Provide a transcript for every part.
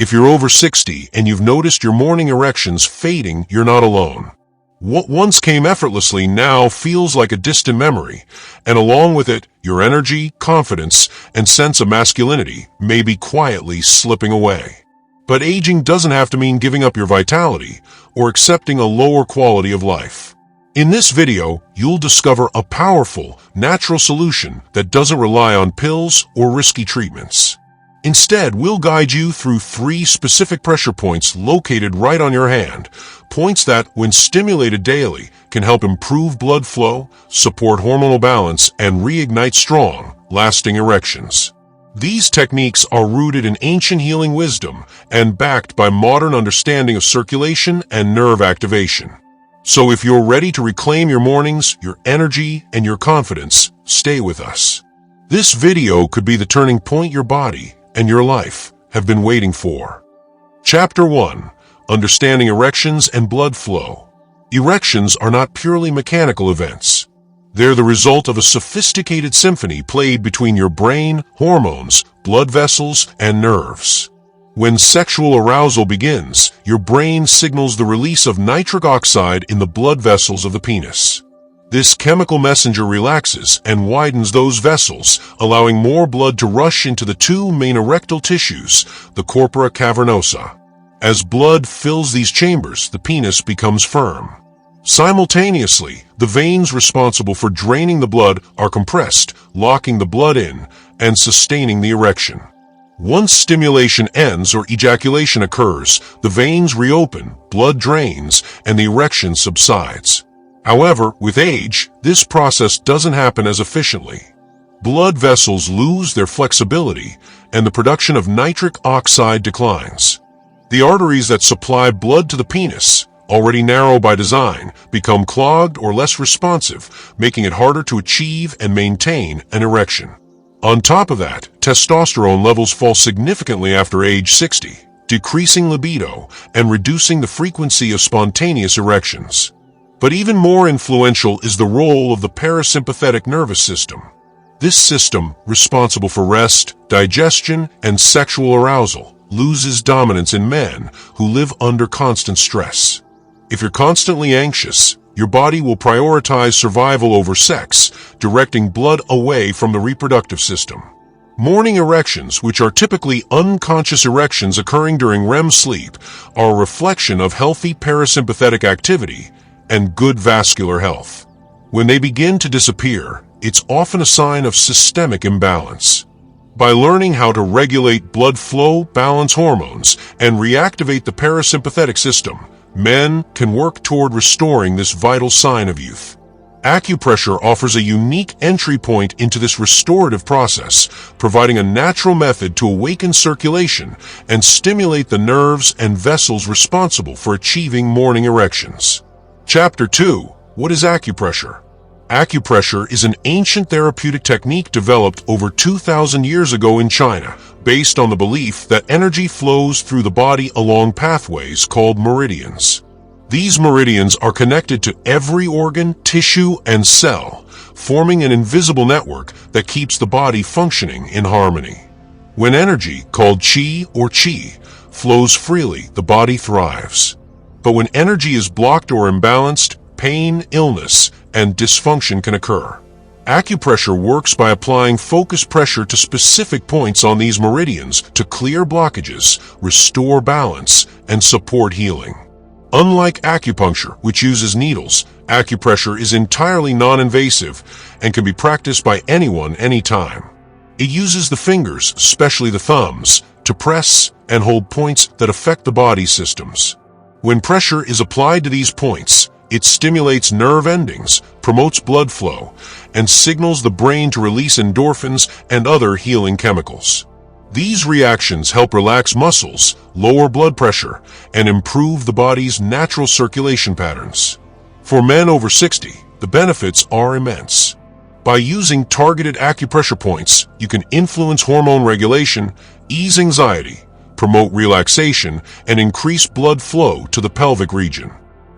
If you're over 60 and you've noticed your morning erections fading, you're not alone. What once came effortlessly now feels like a distant memory, and along with it, your energy, confidence, and sense of masculinity may be quietly slipping away. But aging doesn't have to mean giving up your vitality or accepting a lower quality of life. In this video, you'll discover a powerful, natural solution that doesn't rely on pills or risky treatments. Instead, we'll guide you through 3 specific pressure points located right on your hand, points that, when stimulated daily, can help improve blood flow, support hormonal balance, and reignite strong, lasting erections. These techniques are rooted in ancient healing wisdom and backed by modern understanding of circulation and nerve activation. So if you're ready to reclaim your mornings, your energy, and your confidence, stay with us. This video could be the turning point your body and your life have been waiting for. Chapter 1. Understanding erections and blood flow. Erections are not purely mechanical events. They're the result of a sophisticated symphony played between your brain, hormones, blood vessels, and nerves. When sexual arousal begins, your brain signals the release of nitric oxide in the blood vessels of the penis. This chemical messenger relaxes and widens those vessels, allowing more blood to rush into the 2 main erectile tissues, the corpora cavernosa. As blood fills these chambers, the penis becomes firm. Simultaneously, the veins responsible for draining the blood are compressed, locking the blood in and sustaining the erection. Once stimulation ends or ejaculation occurs, the veins reopen, blood drains, and the erection subsides. However, with age, this process doesn't happen as efficiently. Blood vessels lose their flexibility, and the production of nitric oxide declines. The arteries that supply blood to the penis, already narrow by design, become clogged or less responsive, making it harder to achieve and maintain an erection. On top of that, testosterone levels fall significantly after age 60, decreasing libido and reducing the frequency of spontaneous erections. But even more influential is the role of the parasympathetic nervous system. This system, responsible for rest, digestion, and sexual arousal, loses dominance in men who live under constant stress. If you're constantly anxious, your body will prioritize survival over sex, directing blood away from the reproductive system. Morning erections, which are typically unconscious erections occurring during REM sleep, are a reflection of healthy parasympathetic activity and good vascular health. When they begin to disappear, it's often a sign of systemic imbalance. By learning how to regulate blood flow, balance hormones, and reactivate the parasympathetic system, men can work toward restoring this vital sign of youth. Acupressure offers a unique entry point into this restorative process, providing a natural method to awaken circulation and stimulate the nerves and vessels responsible for achieving morning erections. Chapter 2. What is acupressure? Acupressure is an ancient therapeutic technique developed over 2,000 years ago in China, based on the belief that energy flows through the body along pathways called meridians. These meridians are connected to every organ, tissue, and cell, forming an invisible network that keeps the body functioning in harmony. When energy, called qi or qi, flows freely, the body thrives. But when energy is blocked or imbalanced, pain, illness, and dysfunction can occur. Acupressure works by applying focused pressure to specific points on these meridians to clear blockages, restore balance, and support healing. Unlike acupuncture, which uses needles, acupressure is entirely non-invasive and can be practiced by anyone anytime. It uses the fingers, especially the thumbs, to press and hold points that affect the body's systems. When pressure is applied to these points, it stimulates nerve endings, promotes blood flow, and signals the brain to release endorphins and other healing chemicals. These reactions help relax muscles, lower blood pressure, and improve the body's natural circulation patterns. For men over 60, the benefits are immense. By using targeted acupressure points, you can influence hormone regulation, ease anxiety, promote relaxation, and increase blood flow to the pelvic region.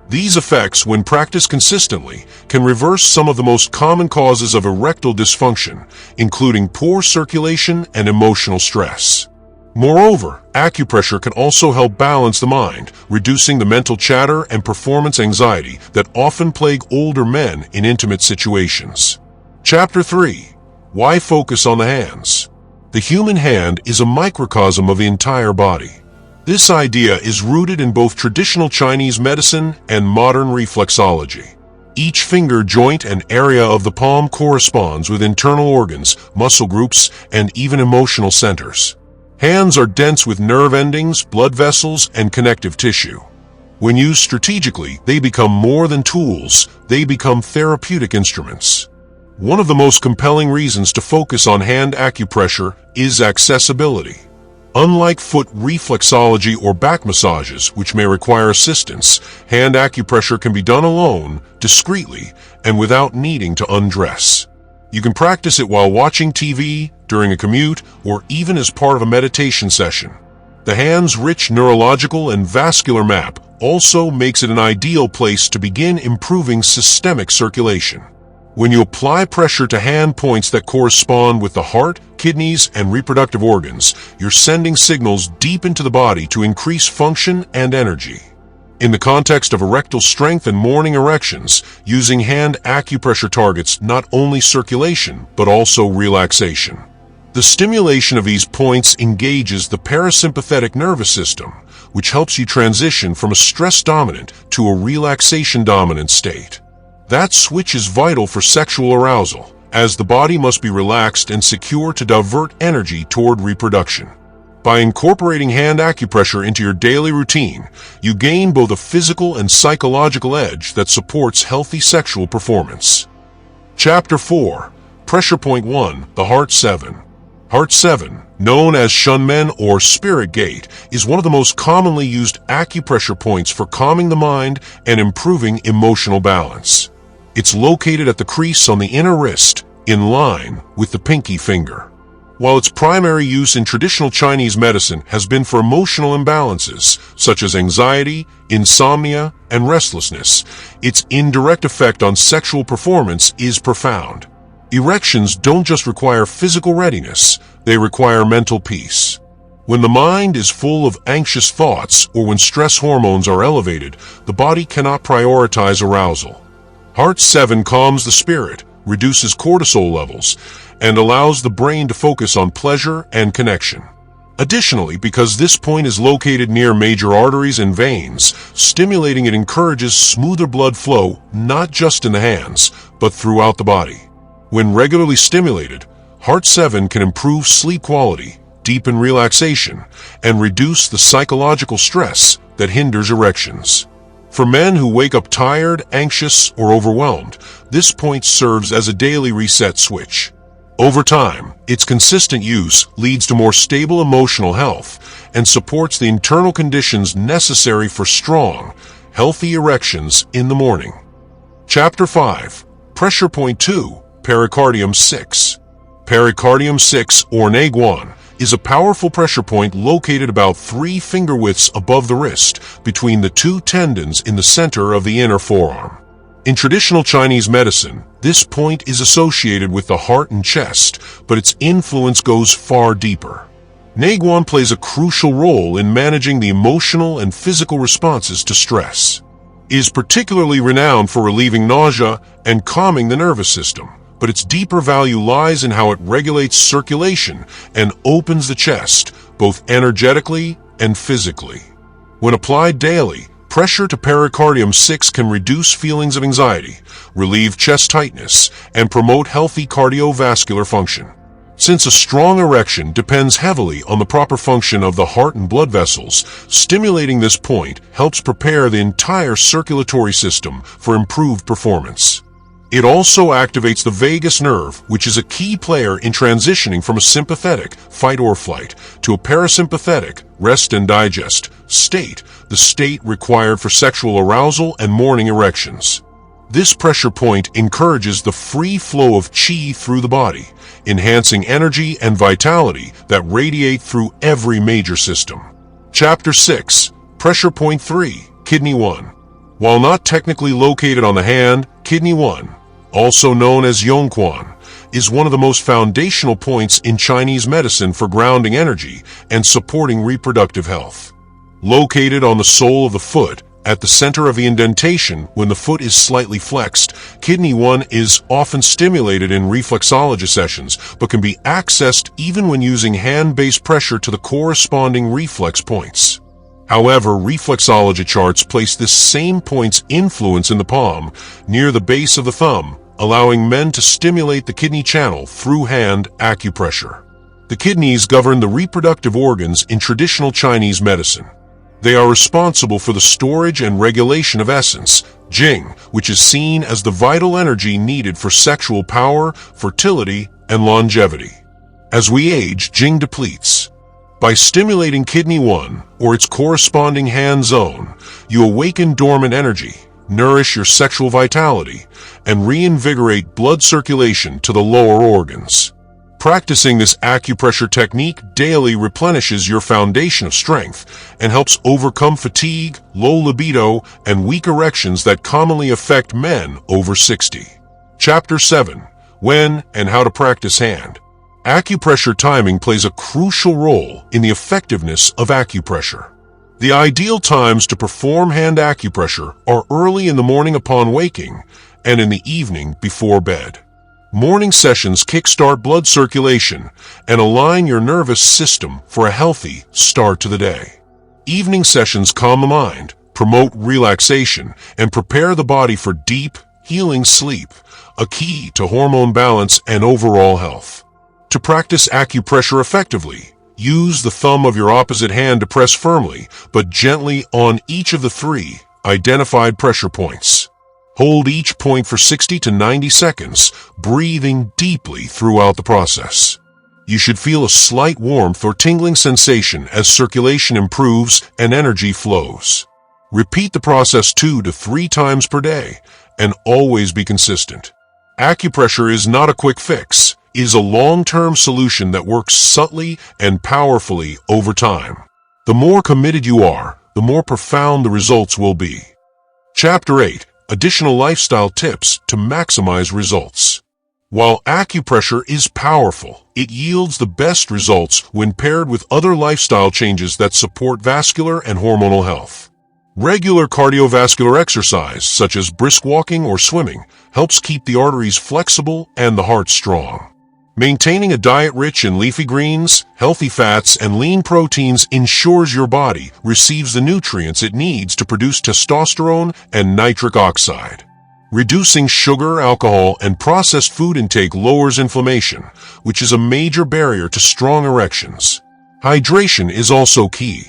These effects, when practiced consistently, can reverse some of the most common causes of erectile dysfunction, including poor circulation and emotional stress. Moreover, acupressure can also help balance the mind, reducing the mental chatter and performance anxiety that often plague older men in intimate situations. Chapter 3. Why focus on the hands? The human hand is a microcosm of the entire body. This idea is rooted in both traditional Chinese medicine and modern reflexology. Each finger joint and area of the palm corresponds with internal organs, muscle groups, and even emotional centers. Hands are dense with nerve endings, blood vessels, and connective tissue. When used strategically, they become more than tools, they become therapeutic instruments. One of the most compelling reasons to focus on hand acupressure is accessibility. Unlike foot reflexology or back massages, which may require assistance, hand acupressure can be done alone, discreetly, and without needing to undress. You can practice it while watching TV, during a commute, or even as part of a meditation session. The hand's rich neurological and vascular map also makes it an ideal place to begin improving systemic circulation. When you apply pressure to hand points that correspond with the heart, kidneys, and reproductive organs, you're sending signals deep into the body to increase function and energy. In the context of erectile strength and morning erections, using hand acupressure targets not only circulation, but also relaxation. The stimulation of these points engages the parasympathetic nervous system, which helps you transition from a stress-dominant to a relaxation-dominant state. That switch is vital for sexual arousal, as the body must be relaxed and secure to divert energy toward reproduction. By incorporating hand acupressure into your daily routine, you gain both a physical and psychological edge that supports healthy sexual performance. Chapter 4. Pressure Point 1. The Heart 7. Heart 7, known as Shunmen or Spirit Gate, is one of the most commonly used acupressure points for calming the mind and improving emotional balance. It's located at the crease on the inner wrist, in line with the pinky finger. While its primary use in traditional Chinese medicine has been for emotional imbalances, such as anxiety, insomnia, and restlessness, its indirect effect on sexual performance is profound. Erections don't just require physical readiness, they require mental peace. When the mind is full of anxious thoughts or when stress hormones are elevated, the body cannot prioritize arousal. Heart 7 calms the spirit, reduces cortisol levels, and allows the brain to focus on pleasure and connection. Additionally, because this point is located near major arteries and veins, stimulating it encourages smoother blood flow not just in the hands, but throughout the body. When regularly stimulated, Heart 7 can improve sleep quality, deepen relaxation, and reduce the psychological stress that hinders erections. For men who wake up tired, anxious, or overwhelmed, this point serves as a daily reset switch. Over time, its consistent use leads to more stable emotional health and supports the internal conditions necessary for strong, healthy erections in the morning. Chapter 5. Pressure Point 2. Pericardium 6. Pericardium 6, or Naguan, is a powerful pressure point located about 3 finger widths above the wrist, between the 2 tendons in the center of the inner forearm. In traditional Chinese medicine, this point is associated with the heart and chest, but its influence goes far deeper. Naguan plays a crucial role in managing the emotional and physical responses to stress. It is particularly renowned for relieving nausea and calming the nervous system, but its deeper value lies in how it regulates circulation and opens the chest, both energetically and physically. When applied daily, pressure to pericardium 6 can reduce feelings of anxiety, relieve chest tightness, and promote healthy cardiovascular function. Since a strong erection depends heavily on the proper function of the heart and blood vessels, stimulating this point helps prepare the entire circulatory system for improved performance. It also activates the vagus nerve, which is a key player in transitioning from a sympathetic, fight or flight, to a parasympathetic, rest and digest, state, the state required for sexual arousal and morning erections. This pressure point encourages the free flow of qi through the body, enhancing energy and vitality that radiate through every major system. Chapter 6. Pressure Point 3. Kidney 1. While not technically located on the hand, Kidney 1, also known as Yongquan, is one of the most foundational points in Chinese medicine for grounding energy and supporting reproductive health. Located on the sole of the foot, at the center of the indentation when the foot is slightly flexed, Kidney 1 is often stimulated in reflexology sessions, but can be accessed even when using hand-based pressure to the corresponding reflex points. However, reflexology charts place this same point's influence in the palm, near the base of the thumb, allowing men to stimulate the kidney channel through hand acupressure. The kidneys govern the reproductive organs in traditional Chinese medicine. They are responsible for the storage and regulation of essence, Jing, which is seen as the vital energy needed for sexual power, fertility, and longevity. As we age, Jing depletes. By stimulating Kidney 1, or its corresponding hand zone, you awaken dormant energy, nourish your sexual vitality, and reinvigorate blood circulation to the lower organs. Practicing this acupressure technique daily replenishes your foundation of strength and helps overcome fatigue, low libido, and weak erections that commonly affect men over 60. Chapter 7. When and how to practice hand. Acupressure timing plays a crucial role in the effectiveness of acupressure. The ideal times to perform hand acupressure are early in the morning upon waking and in the evening before bed. Morning sessions kickstart blood circulation and align your nervous system for a healthy start to the day. Evening sessions calm the mind, promote relaxation, and prepare the body for deep, healing sleep, a key to hormone balance and overall health. To practice acupressure effectively, use the thumb of your opposite hand to press firmly but gently on each of the 3 identified pressure points. Hold each point for 60 to 90 seconds, breathing deeply throughout the process. You should feel a slight warmth or tingling sensation as circulation improves and energy flows. Repeat the process 2 to 3 times per day, and always be consistent. Acupressure is not a quick fix. It is a long-term solution that works subtly and powerfully over time. The more committed you are, the more profound the results will be. Chapter 8. Additional lifestyle tips to maximize results. While acupressure is powerful, it yields the best results when paired with other lifestyle changes that support vascular and hormonal health. Regular cardiovascular exercise, such as brisk walking or swimming, helps keep the arteries flexible and the heart strong. Maintaining a diet rich in leafy greens, healthy fats, and lean proteins ensures your body receives the nutrients it needs to produce testosterone and nitric oxide. Reducing sugar, alcohol, and processed food intake lowers inflammation, which is a major barrier to strong erections. Hydration is also key.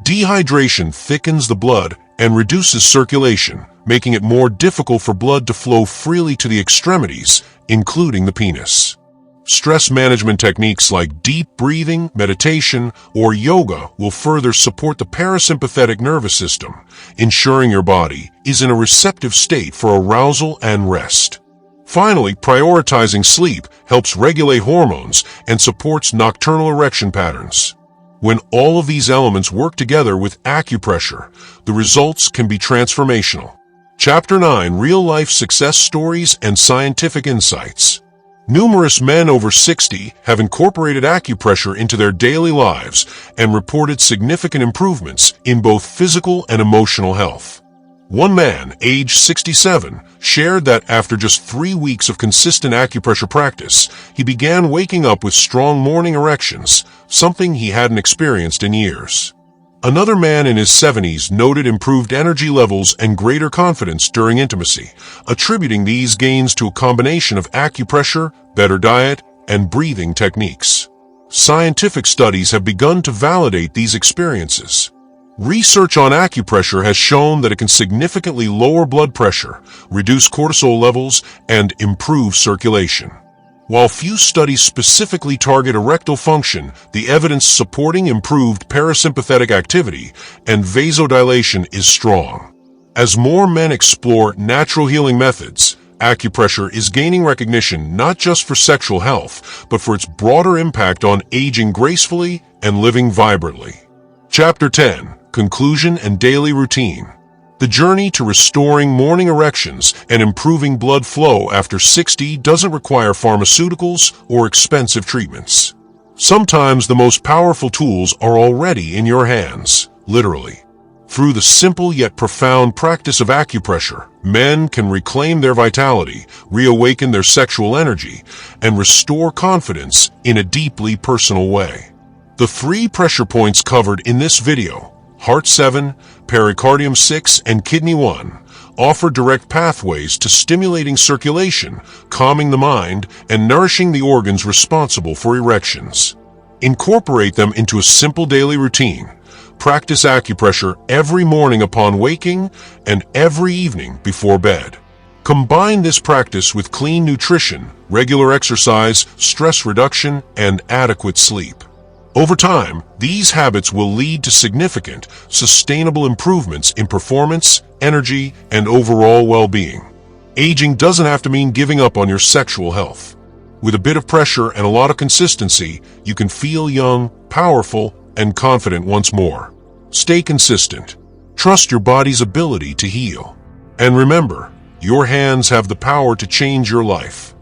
Dehydration thickens the blood and reduces circulation, making it more difficult for blood to flow freely to the extremities, including the penis. Stress management techniques like deep breathing, meditation, or yoga will further support the parasympathetic nervous system, ensuring your body is in a receptive state for arousal and rest. Finally, prioritizing sleep helps regulate hormones and supports nocturnal erection patterns. When all of these elements work together with acupressure, the results can be transformational. Chapter 9. Real-life success stories and scientific insights. Numerous men over 60 have incorporated acupressure into their daily lives and reported significant improvements in both physical and emotional health. One man, aged 67, shared that after just 3 weeks of consistent acupressure practice, he began waking up with strong morning erections, something he hadn't experienced in years. Another man in his 70s noted improved energy levels and greater confidence during intimacy, attributing these gains to a combination of acupressure, better diet, and breathing techniques. Scientific studies have begun to validate these experiences. Research on acupressure has shown that it can significantly lower blood pressure, reduce cortisol levels, and improve circulation. While few studies specifically target erectile function, the evidence supporting improved parasympathetic activity and vasodilation is strong. As more men explore natural healing methods, acupressure is gaining recognition not just for sexual health, but for its broader impact on aging gracefully and living vibrantly. Chapter 10. Conclusion and daily routine. The The journey to restoring morning erections and improving blood flow after 60 doesn't require pharmaceuticals or expensive treatments. Sometimes the most powerful tools are already in your hands, literally. Through the simple yet profound practice of acupressure, men can reclaim their vitality, reawaken their sexual energy, and restore confidence in a deeply personal way. The 3 pressure points covered in this video, Heart 7, Pericardium 6, and Kidney 1, offer direct pathways to stimulating circulation, calming the mind, and nourishing the organs responsible for erections. Incorporate them into a simple daily routine. Practice acupressure every morning upon waking and every evening before bed. Combine this practice with clean nutrition, regular exercise, stress reduction, and adequate sleep. Over time, these habits will lead to significant, sustainable improvements in performance, energy, and overall well-being. Aging doesn't have to mean giving up on your sexual health. With a bit of pressure and a lot of consistency, you can feel young, powerful, and confident once more. Stay consistent. Trust your body's ability to heal. And remember, your hands have the power to change your life.